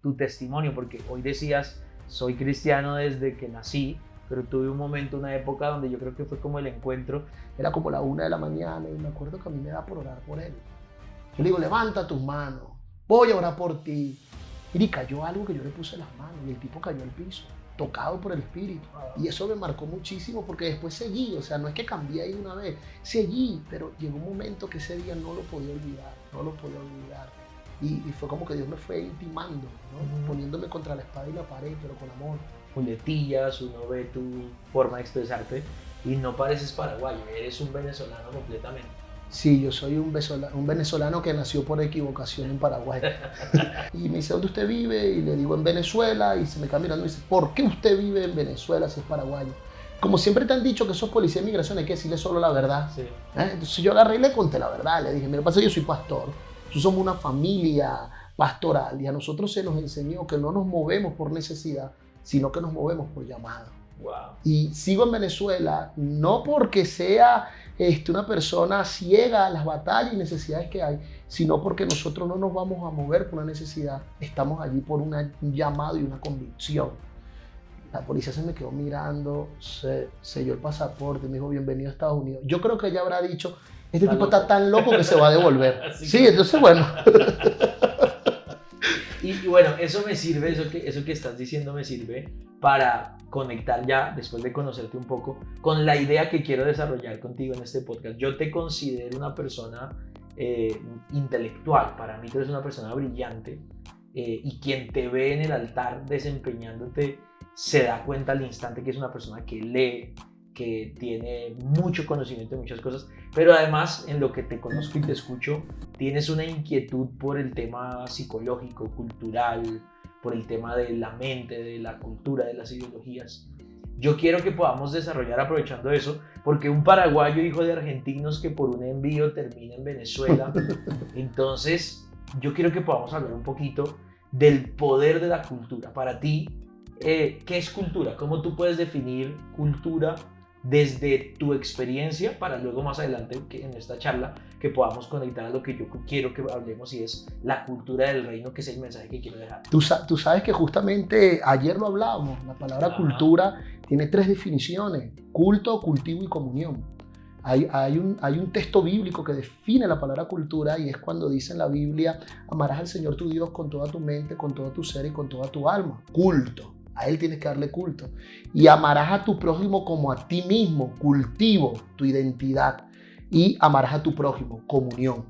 tu testimonio, porque hoy decías, soy cristiano desde que nací, pero tuve un momento, una época donde yo creo que fue como el encuentro. Era como la 1 de la mañana y me acuerdo que a mí me da por orar por él. Yo le digo, levanta tus manos, voy a orar por ti. Y cayó algo que yo le puse en las manos y el tipo cayó al piso, tocado por el Espíritu. Y eso me marcó muchísimo porque después seguí, o sea, no es que cambié ahí una vez, seguí, pero llegó un momento que ese día no lo podía olvidar, no lo podía olvidar. Y fue como que Dios me fue intimando, ¿no? Poniéndome contra la espada y la pared, pero con amor. Muletillas, uno ve tu forma de expresarte y no pareces paraguayo, eres un venezolano completamente. Sí, yo soy un venezolano que nació por equivocación en Paraguay. Y me dice, ¿dónde usted vive? Y le digo, en Venezuela. Y se me queda mirando y dice, ¿por qué usted vive en Venezuela si es paraguayo? Como siempre te han dicho que sos policía de migración, hay que decirle solo la verdad. Sí. Entonces yo agarré y le conté la verdad. Le dije, mira, pasa que yo soy pastor. Nosotros somos una familia pastoral y a nosotros se nos enseñó que no nos movemos por necesidad, sino que nos movemos por llamado. Wow. Y sigo en Venezuela no porque sea una persona ciega a las batallas y necesidades que hay, sino porque nosotros no nos vamos a mover por una necesidad, estamos allí por un llamado y una convicción. La policía se me quedó mirando, se selló el pasaporte, me dijo bienvenido a Estados Unidos. Yo creo que ella habrá dicho, este tipo está tan loco que se va a devolver. Sí, entonces bueno. Y bueno, eso me sirve, eso que estás diciendo me sirve para conectar ya, después de conocerte un poco, con la idea que quiero desarrollar contigo en este podcast. Yo te considero una persona intelectual, para mí tú eres una persona brillante y quien te ve en el altar desempeñándote se da cuenta al instante que es una persona que lee, que tiene mucho conocimiento de muchas cosas, pero además en lo que te conozco y te escucho, tienes una inquietud por el tema psicológico, cultural, por el tema de la mente, de la cultura, de las ideologías. Yo quiero que podamos desarrollar aprovechando eso, porque un paraguayo hijo de argentinos que por un envío termina en Venezuela, entonces yo quiero que podamos hablar un poquito del poder de la cultura. Para ti, ¿qué es cultura? ¿Cómo tú puedes definir cultura desde tu experiencia para luego más adelante que en esta charla que podamos conectar a lo que yo quiero que hablemos y es la cultura del reino, que es el mensaje que quiero dejar? Tú sabes que justamente ayer lo hablábamos, la palabra cultura tiene 3 definiciones: culto, cultivo y comunión. Hay un texto bíblico que define la palabra cultura y es cuando dice en la Biblia, amarás al Señor tu Dios con toda tu mente, con todo tu ser y con toda tu alma. Culto. A Él tienes que darle culto. Y amarás a tu prójimo como a ti mismo, cultivo, tu identidad. Y amarás a tu prójimo, comunión.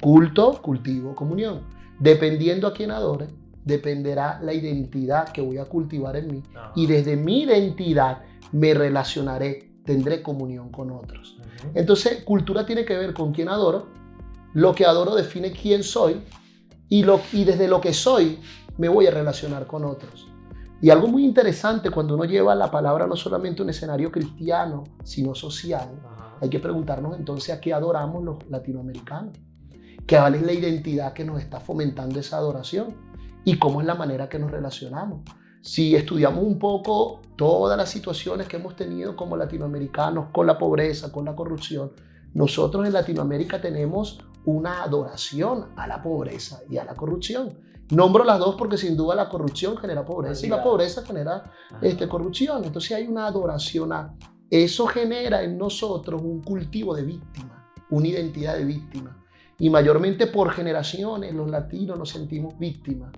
Culto, cultivo, comunión. Dependiendo a quién adore, dependerá la identidad que voy a cultivar en mí. Y desde mi identidad me relacionaré, tendré comunión con otros. Entonces, cultura tiene que ver con quién adoro. Lo que adoro define quién soy. Y desde lo que soy, me voy a relacionar con otros. Y algo muy interesante cuando uno lleva la palabra no solamente a un escenario cristiano, sino social, hay que preguntarnos entonces a qué adoramos los latinoamericanos, cuál es la identidad que nos está fomentando esa adoración y cómo es la manera que nos relacionamos. Si estudiamos un poco todas las situaciones que hemos tenido como latinoamericanos con la pobreza, con la corrupción, nosotros en Latinoamérica tenemos una adoración a la pobreza y a la corrupción. Nombro las dos porque sin duda la corrupción genera pobreza y la pobreza genera corrupción. Entonces hay una adoración a... Eso genera en nosotros un cultivo de víctima, una identidad de víctima. Y mayormente por generaciones los latinos nos sentimos víctimas.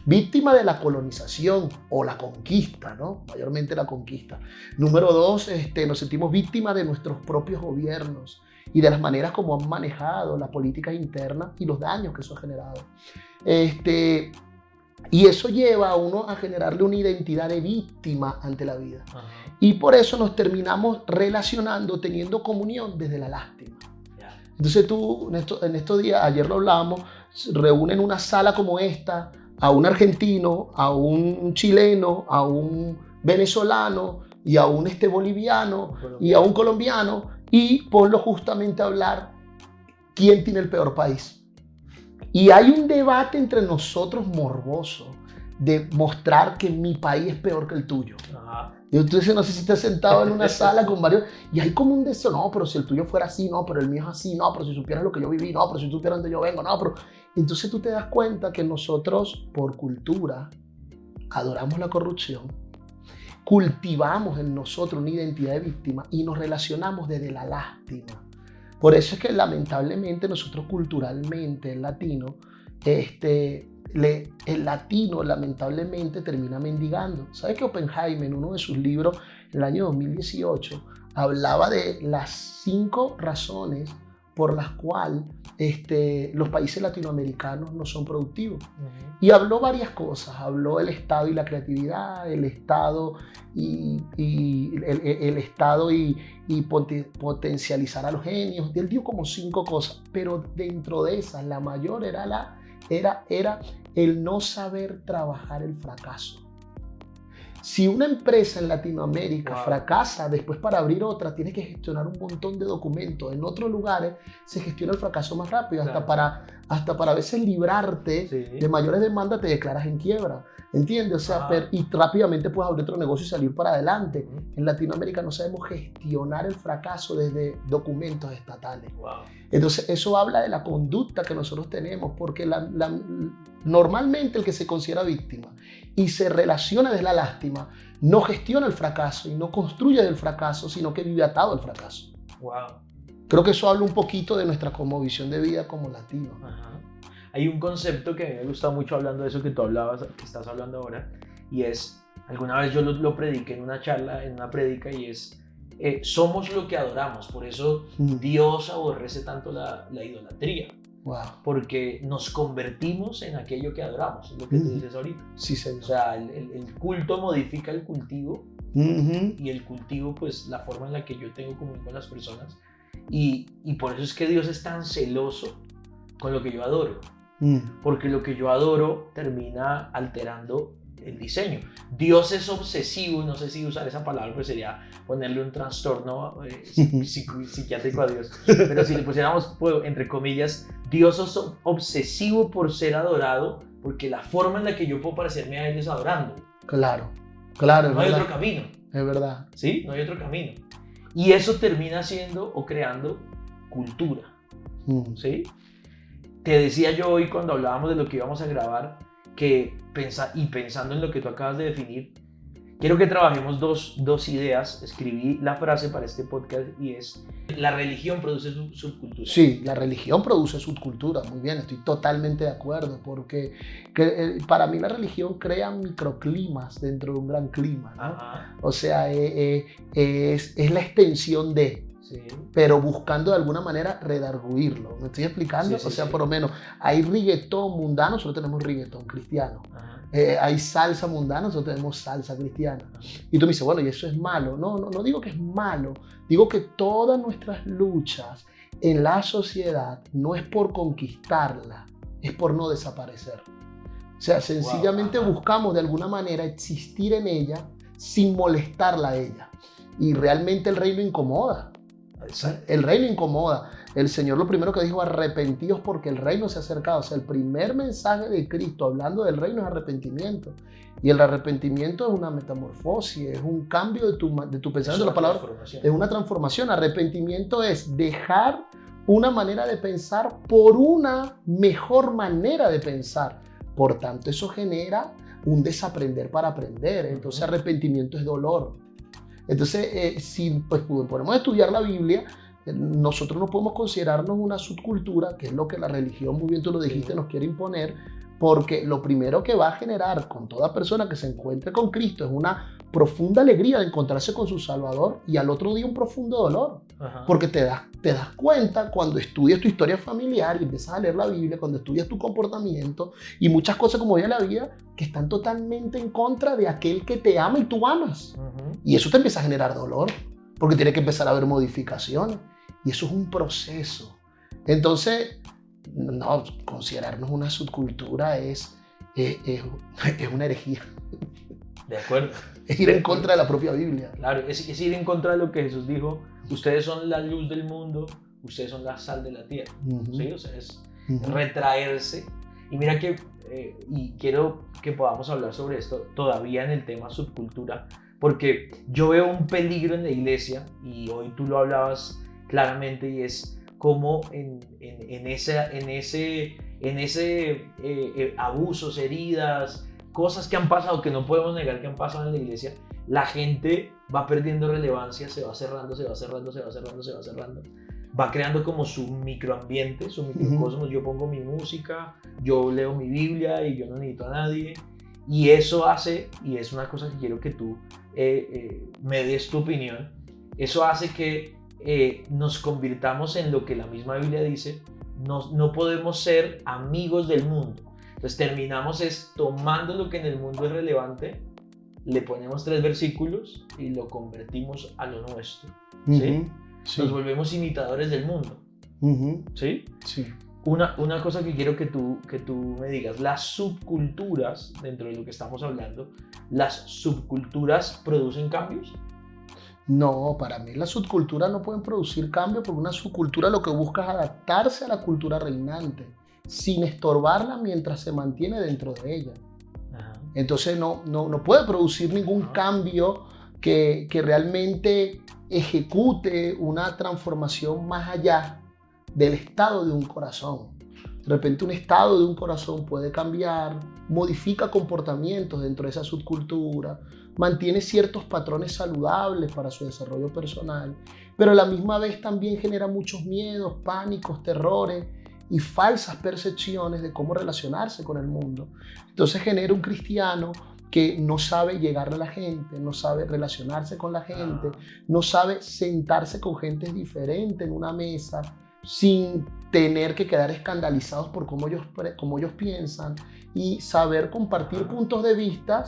Víctimas de la colonización o la conquista, ¿no? Mayormente la conquista. Número 2, nos sentimos víctimas de nuestros propios gobiernos y de las maneras como han manejado las políticas internas y los daños que eso ha generado. Y eso lleva a uno a generarle una identidad de víctima ante la vida. Y por eso nos terminamos relacionando, teniendo comunión desde la lástima. Entonces tú, en estos días, ayer lo hablábamos, reúnen una sala como esta a un argentino, a un chileno, a un venezolano y a un boliviano y a un colombiano y ponlo justamente a hablar quién tiene el peor país. Y hay un debate entre nosotros morboso de mostrar que mi país es peor que el tuyo. Y entonces no sé si estás sentado en una sala con varios, y hay como un deseo, no, pero si el tuyo fuera así, no, pero el mío es así, no, pero si supieras lo que yo viví, no, pero si supieras dónde yo vengo, no, pero... Entonces tú te das cuenta que nosotros, por cultura, adoramos la corrupción, cultivamos en nosotros una identidad de víctima y nos relacionamos desde la lástima. Por eso es que lamentablemente nosotros culturalmente, el latino lamentablemente termina mendigando. ¿Sabes que Oppenheimer, en uno de sus libros, en el año 2018, hablaba de las 5 razones por las cuales los países latinoamericanos no son productivos? Y habló varias cosas. Habló el Estado y la creatividad, el Estado y potencializar a los genios. Él dio como 5 cosas, pero dentro de esas la mayor era el no saber trabajar el fracaso. Si una empresa en Latinoamérica fracasa, después para abrir otra tiene que gestionar un montón de documentos. En otros lugares se gestiona el fracaso más rápido. Claro. Hasta para a veces librarte de mayores demandas te declaras en quiebra. ¿Entiendes? O sea, y rápidamente puedes abrir otro negocio y salir para adelante. En Latinoamérica no sabemos gestionar el fracaso desde documentos estatales. Entonces eso habla de la conducta que nosotros tenemos, porque normalmente el que se considera víctima y se relaciona desde la lástima no gestiona el fracaso y no construye del fracaso, sino que vive atado al fracaso. Creo que eso habla un poquito de nuestra visión de vida como latinos. Hay un concepto que a mí me gusta mucho hablando de eso que tú hablabas, que estás hablando ahora, y es, alguna vez yo lo prediqué en una charla, en una prédica, y es, somos lo que adoramos. Por eso Dios aborrece tanto la idolatría. Porque nos convertimos en aquello que adoramos, es lo que tú dices ahorita. Sí, señor. O sea, el culto modifica el cultivo, y el cultivo, pues, la forma en la que yo tengo comunión con las personas. Y por eso es que Dios es tan celoso con lo que yo adoro. Porque lo que yo adoro termina alterando el diseño. Dios es obsesivo, no sé si usar esa palabra, pues sería ponerle un trastorno psiquiátrico a Dios. Pero si le pusiéramos, entre comillas, Dios es obsesivo por ser adorado, porque la forma en la que yo puedo parecerme a Él es adorando. Claro. No hay otro camino. Es verdad. ¿Sí? No hay otro camino. Y eso termina siendo o creando cultura. ¿Sí? Te decía yo hoy cuando hablábamos de lo que íbamos a grabar, que pensando en lo que tú acabas de definir, quiero que trabajemos dos ideas. Escribí la frase para este podcast y es: la religión produce subcultura. Sí, la religión produce subcultura. Muy bien, estoy totalmente de acuerdo, porque para mí la religión crea microclimas dentro de un gran clima, ¿no? O sea, es la extensión de... Sí. Pero buscando de alguna manera redarguirlo. ¿Me estoy explicando? O sea, por lo menos hay reggaetón mundano, nosotros tenemos reggaetón cristiano. Hay salsa mundana, nosotros tenemos salsa cristiana. Y tú me dices, bueno, ¿y eso es malo? No digo que es malo. Digo que todas nuestras luchas en la sociedad no es por conquistarla, es por no desaparecer. O sea, sencillamente buscamos de alguna manera existir en ella sin molestarla a ella. Y realmente el reino incomoda. El reino incomoda. El Señor lo primero que dijo: arrepentidos porque el reino se ha acercado. O sea, el primer mensaje de Cristo hablando del reino es arrepentimiento. Y el arrepentimiento es una metamorfosis, es un cambio de tu pensamiento. La palabra es una transformación. Arrepentimiento es dejar una manera de pensar por una mejor manera de pensar. Por tanto, eso genera un desaprender para aprender. Entonces, arrepentimiento es dolor. Entonces, si pues, podemos estudiar la Biblia, nosotros no podemos considerarnos una subcultura, que es lo que la religión, muy bien tú lo dijiste, nos quiere imponer, porque lo primero que va a generar con toda persona que se encuentre con Cristo es una profunda alegría de encontrarse con su Salvador, y al otro día un profundo dolor. Porque te das cuenta cuando estudias tu historia familiar y empiezas a leer la Biblia, cuando estudias tu comportamiento y muchas cosas como vive la vida, que están totalmente en contra de aquel que te ama y tú amas. Y eso te empieza a generar dolor, porque tiene que empezar a haber modificaciones. Y eso es un proceso. Entonces, no, considerarnos una subcultura es una herejía. De acuerdo. Es ir en contra de la propia Biblia. Claro, es ir en contra de lo que Jesús dijo: ustedes son la luz del mundo, ustedes son la sal de la tierra. ¿Sí? O sea, es retraerse. Y mira que, y quiero que podamos hablar sobre esto todavía en el tema subcultura, porque yo veo un peligro en la iglesia, y hoy tú lo hablabas claramente, y es como en ese abusos, heridas, cosas que han pasado, que no podemos negar que han pasado en la iglesia, la gente va perdiendo relevancia, se va cerrando, va creando como su microambiente, su microcosmos. Yo pongo mi música, yo leo mi Biblia y yo no necesito a nadie, y eso hace, y es una cosa que quiero que tú me des tu opinión, eso hace que nos convirtamos en lo que la misma Biblia dice. No podemos ser amigos del mundo. Entonces terminamos tomando lo que en el mundo es relevante, le ponemos 3 versículos y lo convertimos a lo nuestro. ¿Sí? Sí. Nos volvemos imitadores del mundo. ¿Sí? Sí. Una cosa que quiero que tú me digas, las subculturas, dentro de lo que estamos hablando, ¿las subculturas producen cambios? No, para mí las subculturas no pueden producir cambios, porque una subcultura lo que busca es adaptarse a la cultura reinante, sin estorbarla mientras se mantiene dentro de ella. Ajá. Entonces no puede producir ningún cambio que realmente ejecute una transformación más allá del estado de un corazón. De repente un estado de un corazón puede cambiar, modifica comportamientos dentro de esa subcultura, mantiene ciertos patrones saludables para su desarrollo personal, pero a la misma vez también genera muchos miedos, pánicos, terrores y falsas percepciones de cómo relacionarse con el mundo. Entonces genera un cristiano que no sabe llegarle a la gente, no sabe relacionarse con la gente, no sabe sentarse con gente diferente en una mesa sin tener que quedar escandalizados por cómo ellos piensan, y saber compartir puntos de vista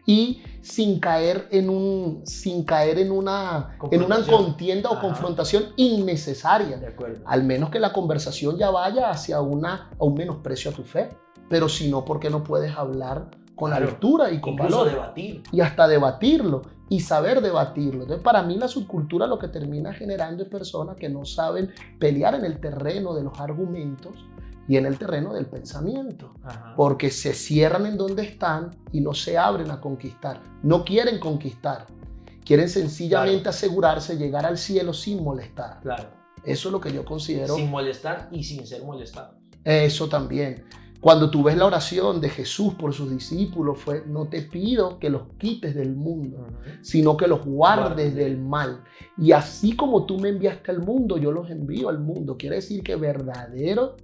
y sin caer en una contienda o confrontación innecesaria. De acuerdo. Al menos que la conversación ya vaya hacia un menosprecio a tu fe, pero si no, ¿por qué no puedes hablar con altura y con valor? Debatir. Y hasta debatirlo y saber debatirlo. Entonces, para mí la subcultura lo que termina generando es personas que no saben pelear en el terreno de los argumentos y en el terreno del pensamiento. Ajá. Porque se cierran en donde están y no se abren a conquistar. No quieren conquistar. Quieren sencillamente asegurarse llegar al cielo sin molestar. Claro. Eso es lo que yo considero. Sin molestar y sin ser molestado. Eso también. Cuando tú ves la oración de Jesús por sus discípulos, fue: no te pido que los quites del mundo, sino que los guardes del mal. Y así como tú me enviaste al mundo, yo los envío al mundo. Quiere decir que verdadero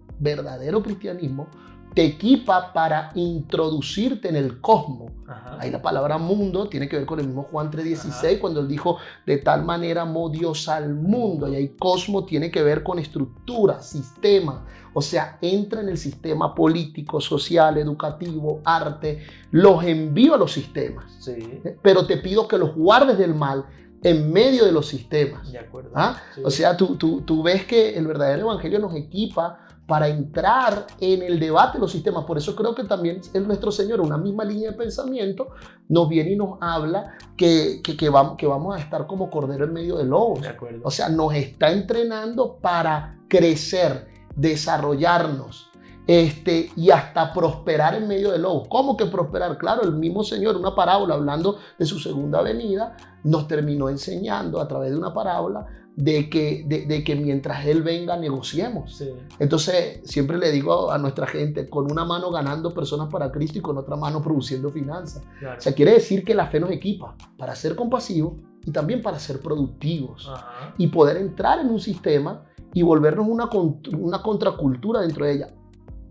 cristianismo te equipa para introducirte en el cosmos. Ajá. Ahí la palabra mundo tiene que ver con el mismo Juan 3:16, cuando él dijo: de tal manera amó Dios al mundo. Y ahí cosmos tiene que ver con estructura, sistema. O sea, entra en el sistema político, social, educativo, arte. Los envío a los sistemas. Sí. Pero te pido que los guardes del mal en medio de los sistemas. De acuerdo. ¿Ah? Sí. O sea, tú ves que el verdadero evangelio nos equipa para entrar en el debate de los sistemas. Por eso creo que también nuestro Señor, una misma línea de pensamiento, nos viene y nos habla que vamos a estar como cordero en medio de lobos. De acuerdo. O sea, nos está entrenando para crecer, desarrollarnos y hasta prosperar en medio de lobos. ¿Cómo que prosperar? Claro, el mismo Señor, una parábola hablando de su segunda venida, nos terminó enseñando a través de una parábola de que mientras Él venga negociemos. Sí. Entonces siempre le digo a nuestra gente: con una mano ganando personas para Cristo y con otra mano produciendo finanzas. Claro. O sea, quiere decir que la fe nos equipa para ser compasivos y también para ser productivos. Ajá. Y poder entrar en un sistema y volvernos una contracultura dentro de ella.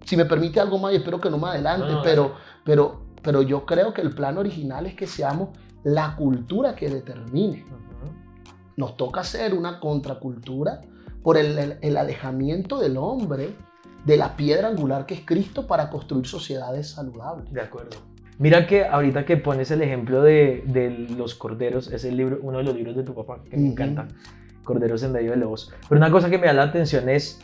Si me permite algo más, y espero que no me adelante, pero yo creo que el plan original es que seamos la cultura que determine. Nos toca ser una contracultura por el alejamiento del hombre de la piedra angular que es Cristo, para construir sociedades saludables. De acuerdo. Mira que ahorita que pones el ejemplo de los corderos, es el libro, uno de los libros de tu papá que me encanta, Corderos en medio de lobos. Pero una cosa que me da la atención es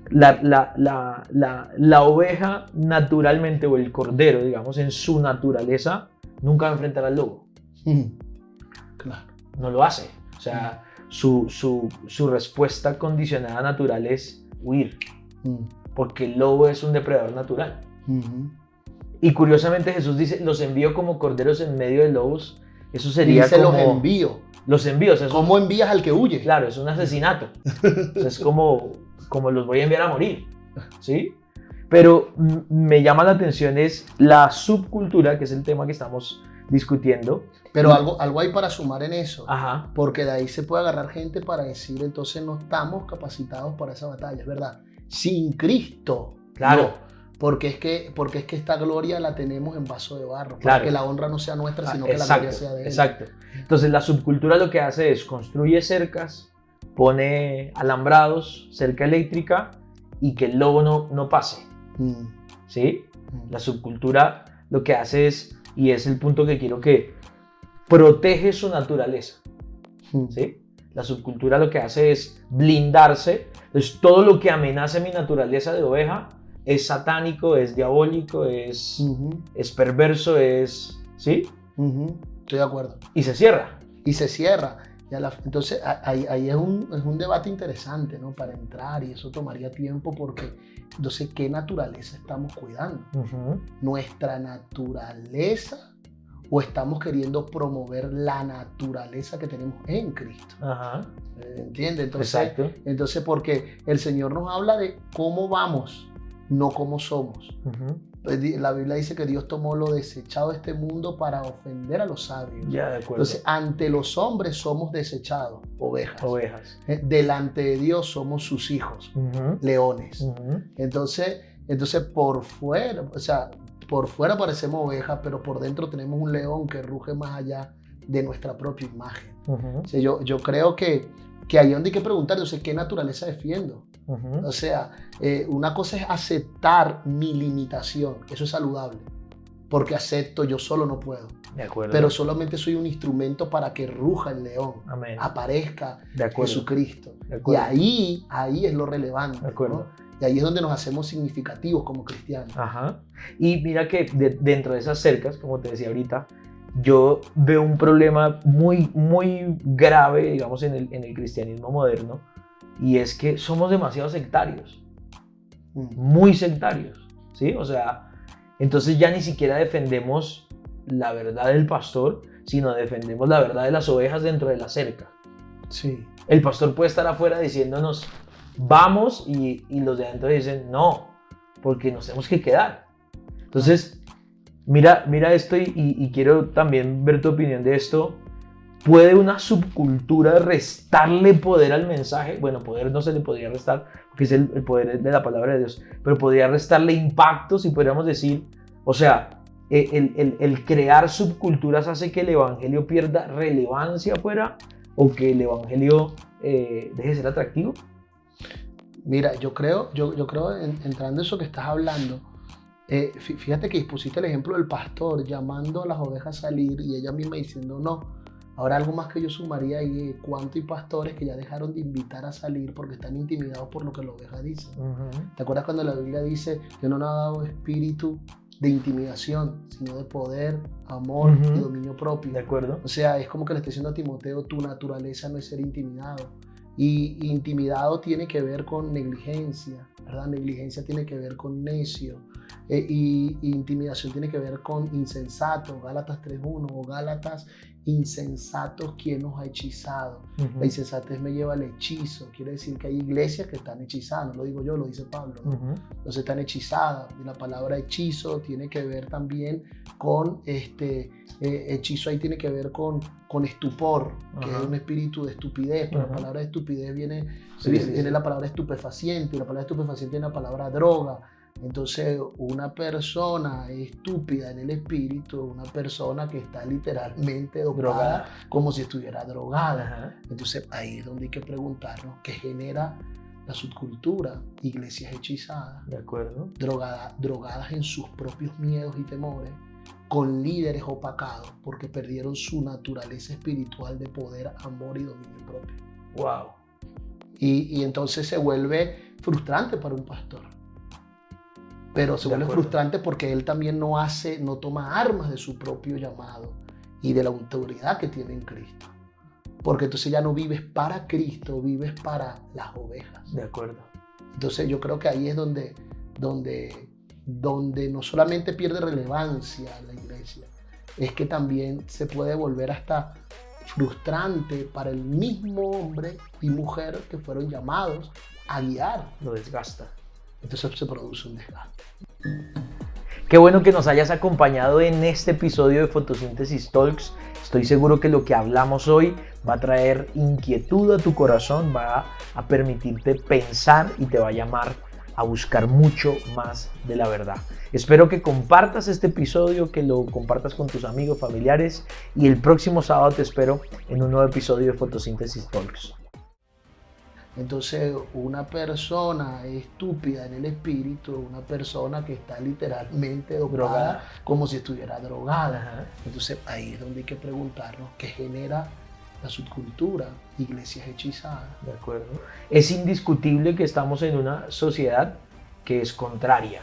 la oveja naturalmente, o el cordero, digamos, en su naturaleza, nunca va a enfrentar al lobo. Claro. No lo hace. O sea, su respuesta condicionada natural es huir. Porque el lobo es un depredador natural. Y curiosamente Jesús dice: los envío como corderos en medio de lobos. Eso Y sería dice como... los envío. Los envíos. Eso, ¿Cómo envías al que huye? claro, es un asesinato. O sea, es como los voy a enviar a morir, ¿sí? Pero me llama la atención es la subcultura, que es el tema que estamos discutiendo. Pero algo hay para sumar en eso. Ajá. Porque de ahí se puede agarrar gente para decir, entonces no estamos capacitados para esa batalla, es verdad. Sin Cristo. Claro. No. Porque es que esta gloria la tenemos en vaso de barro. Claro. Para que la honra no sea nuestra, sino que la Exacto, gloria sea de Él. exacto. Entonces la subcultura lo que hace es construye cercas, pone alambrados, cerca eléctrica y que el lobo no pase, ¿sí? La subcultura lo que hace es, y es el punto que quiero que protege su naturaleza, ¿sí? La subcultura lo que hace es blindarse. Entonces todo lo que amenace mi naturaleza de oveja es satánico, es diabólico, es perverso, ¿sí? Estoy de acuerdo. Y se cierra. Y se cierra. Entonces ahí es un debate interesante, ¿no? Para entrar, y eso tomaría tiempo porque entonces ¿qué naturaleza estamos cuidando? ¿Nuestra naturaleza o estamos queriendo promover la naturaleza que tenemos en Cristo? Ajá. ¿Entiendes? Exacto. Entonces porque el Señor nos habla de cómo vamos, no cómo somos. La Biblia dice que Dios tomó lo desechado de este mundo para ofender a los sabios. Ya, de acuerdo. Entonces, ante los hombres somos desechados, ovejas. Delante de Dios somos sus hijos, leones. Entonces, por fuera, por fuera parecemos ovejas, pero por dentro tenemos un león que ruge más allá de nuestra propia imagen. O sea, yo creo que ahí es donde hay que preguntar, entonces, ¿qué naturaleza defiendo? O sea, una cosa es aceptar mi limitación, eso es saludable, porque acepto, yo solo no puedo. De acuerdo. Pero solamente soy un instrumento para que ruja el león, amén, aparezca de Jesucristo. De acuerdo. Y ahí es lo relevante. De acuerdo. ¿No? Y ahí es donde nos hacemos significativos como cristianos. Ajá. Y mira que dentro de esas cercas, como te decía ahorita, yo veo un problema muy, muy grave, digamos, en el cristianismo moderno, y es que somos demasiado sectarios, muy sectarios, ¿sí? O sea, entonces ya ni siquiera defendemos la verdad del pastor, sino defendemos la verdad de las ovejas dentro de la cerca. Sí. El pastor puede estar afuera diciéndonos, vamos, y los de adentro dicen, no, porque nos tenemos que quedar. Entonces, mira esto y quiero también ver tu opinión de esto. ¿Puede una subcultura restarle poder al mensaje? Bueno, poder no se le podría restar, porque es el poder de la palabra de Dios, pero podría restarle impacto, si podríamos decir. O sea, el crear subculturas hace que el evangelio pierda relevancia afuera, o que el evangelio deje de ser atractivo. Mira, yo creo entrando en eso que estás hablando, fíjate que pusiste el ejemplo del pastor llamando a las ovejas a salir y ella misma diciendo no. Ahora algo más que yo sumaría ahí, cuánto hay pastores que ya dejaron de invitar a salir porque están intimidados por lo que la oveja dice. ¿Te acuerdas cuando la Biblia dice que no nos ha dado espíritu de intimidación, sino de poder, amor y dominio propio? De acuerdo. O sea, es como que le estoy diciendo a Timoteo, tu naturaleza no es ser intimidado. Y intimidado tiene que ver con negligencia, ¿verdad? Negligencia tiene que ver con necio. Y intimidación tiene que ver con insensato, Gálatas 3:1, o Gálatas, insensatos, ¿quién nos ha hechizado? La insensatez me lleva al hechizo, quiere decir que hay iglesias que están hechizadas, no lo digo yo, lo dice Pablo, ¿no? Entonces están hechizadas, y la palabra hechizo tiene que ver también con, hechizo ahí tiene que ver con estupor, que es un espíritu de estupidez, pero la palabra estupidez viene la palabra estupefaciente, y la palabra estupefaciente viene la palabra droga. Entonces, una persona estúpida en el espíritu, una persona que está literalmente drogada, como si estuviera drogada. Entonces, ahí es donde hay que preguntarnos qué genera la subcultura. Iglesias hechizadas, de acuerdo, drogadas en sus propios miedos y temores, con líderes opacados porque perdieron su naturaleza espiritual de poder, amor y dominio propio. Wow. Y entonces se vuelve frustrante para un pastor. Pero se vuelve frustrante porque él también no toma armas de su propio llamado y de la autoridad que tiene en Cristo. Porque entonces ya no vives para Cristo, vives para las ovejas. De acuerdo. Entonces yo creo que ahí es donde no solamente pierde relevancia la iglesia, es que también se puede volver hasta frustrante para el mismo hombre y mujer que fueron llamados a guiar. Lo desgasta. Entonces se produce un desgaste. Qué bueno que nos hayas acompañado en este episodio de Fotosíntesis Talks. Estoy seguro que lo que hablamos hoy va a traer inquietud a tu corazón, va a permitirte pensar y te va a llamar a buscar mucho más de la verdad. Espero que compartas este episodio, que lo compartas con tus amigos, familiares, y el próximo sábado te espero en un nuevo episodio de Fotosíntesis Talks. Entonces, una persona estúpida en el espíritu, una persona que está literalmente drogada, como si estuviera drogada. Ajá. Entonces, ahí es donde hay que preguntarnos qué genera la subcultura, iglesias hechizadas. De acuerdo. Es indiscutible que estamos en una sociedad que es contraria.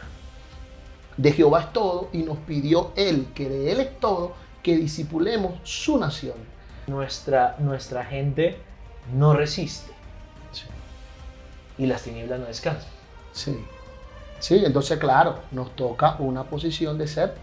De Jehová es todo y nos pidió Él, que de Él es todo, que discipulemos su nación. Nuestra gente no resiste. Sí. Y las tinieblas no descansan. Sí. Sí, entonces claro, nos toca una posición de ser